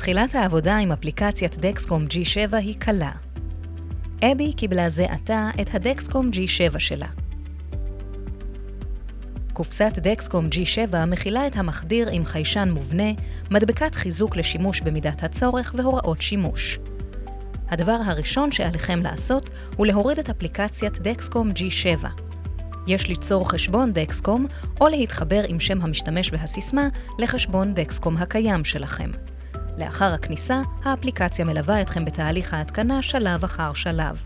תחילת העבודה עם אפליקציית דקסקום G7 היא קלה. אבי קיבלה זה עתה את הדקסקום G7 שלה. קופסת דקסקום G7 מכילה את המחדיר עם חיישן מובנה, מדבקת חיזוק לשימוש במידת הצורך והוראות שימוש. הדבר הראשון שעליכם לעשות הוא להוריד את אפליקציית דקסקום G7. יש ליצור חשבון דקסקום או להתחבר עם שם המשתמש והסיסמה לחשבון דקסקום הקיים שלכם. לאחר הכניסה, האפליקציה מלווה אתכם בתהליך ההתקנה שלב אחר שלב.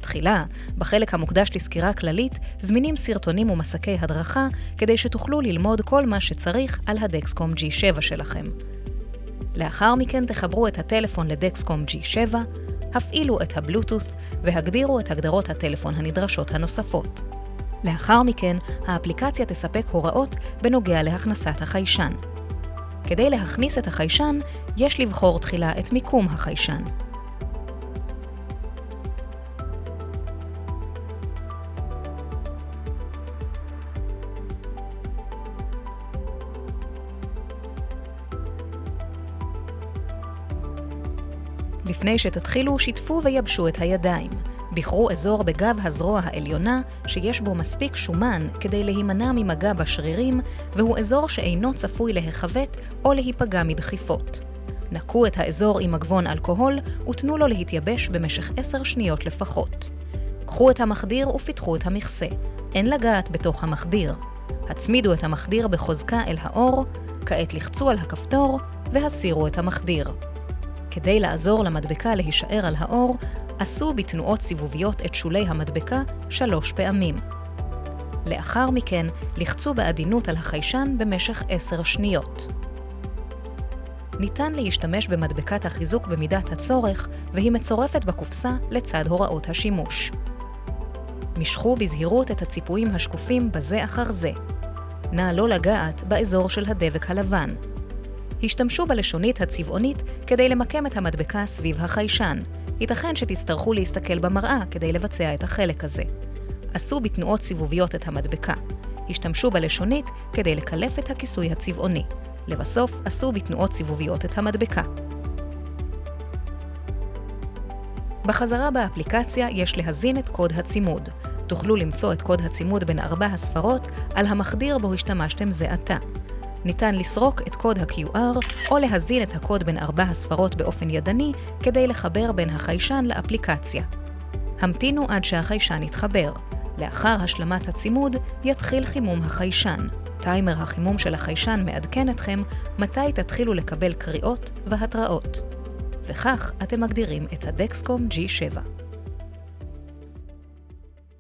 תחילה, בחלק המוקדש לסקירה כללית, זמינים סרטונים ומסקי הדרכה כדי שתוכלו ללמוד כל מה שצריך על הדקסקום G7 שלכם. לאחר מכן תחברו את הטלפון לדקסקום G7, הפעילו את הבלוטות' והגדירו את הגדרות הטלפון הנדרשות הנוספות. לאחר מכן, האפליקציה תספק הוראות בנוגע להכנסת החיישן. כדי להכניס את החיישן, יש לבחור תחילה את מיקום החיישן. לפני שתתחילו, שיתפו ויבשו את הידיים. בחרו אזור בגב הזרוע העליונה שיש בו מספיק שומן כדי להימנע ממגע בשרירים, והוא אזור שאינו צפוי להיחבט או להיפגע מדחיפות. נקו את האזור עם מגבון אלכוהול ותנו לו להתייבש במשך 10 שניות לפחות. קחו את המחדיר ופיתחו את המכסה. אין לגעת בתוך המחדיר. הצמידו את המחדיר בחוזקה אל האור, כעת לחצו על הכפתור והסירו את המחדיר. כדי לעזור למדבקה להישאר על האור, עשו בתנועות סיבוביות את שולי המדבקה 3 פעמים. לאחר מכן, לחצו בעדינות על החיישן במשך 10 שניות. ניתן להשתמש במדבקת החיזוק במידת הצורך, והיא מצורפת בקופסה לצד הוראות השימוש. משכו בזהירות את הציפויים השקופים בזה אחר זה. נא לא לגעת באזור של הדבק הלבן. השתמשו בלשונית הצבעונית כדי למקם את המדבקה סביב החיישן. ייתכן שתצטרכו להסתכל במראה כדי לבצע את החלק הזה. עשו בתנועות סיבוביות את המדבקה. השתמשו בלשונית כדי לקלף את הכיסוי הצבעוני. לבסוף, עשו בתנועות סיבוביות את המדבקה. בחזרה באפליקציה יש להזין את קוד הצימוד. תוכלו למצוא את קוד הצימוד בין 4 הספרות על המחדיר בו השתמשתם זה עתה. ניתן לסרוק את קוד ה-QR או להזין את הקוד בין 4 הספרות באופן ידני כדי לחבר בין החיישן לאפליקציה. המתינו עד שהחיישן יתחבר. לאחר השלמת הצימוד יתחיל חימום החיישן. טיימר החימום של החיישן מעדכן אתכם מתי תתחילו לקבל קריאות והתראות. וכך אתם מגדירים את הדקסקום G7.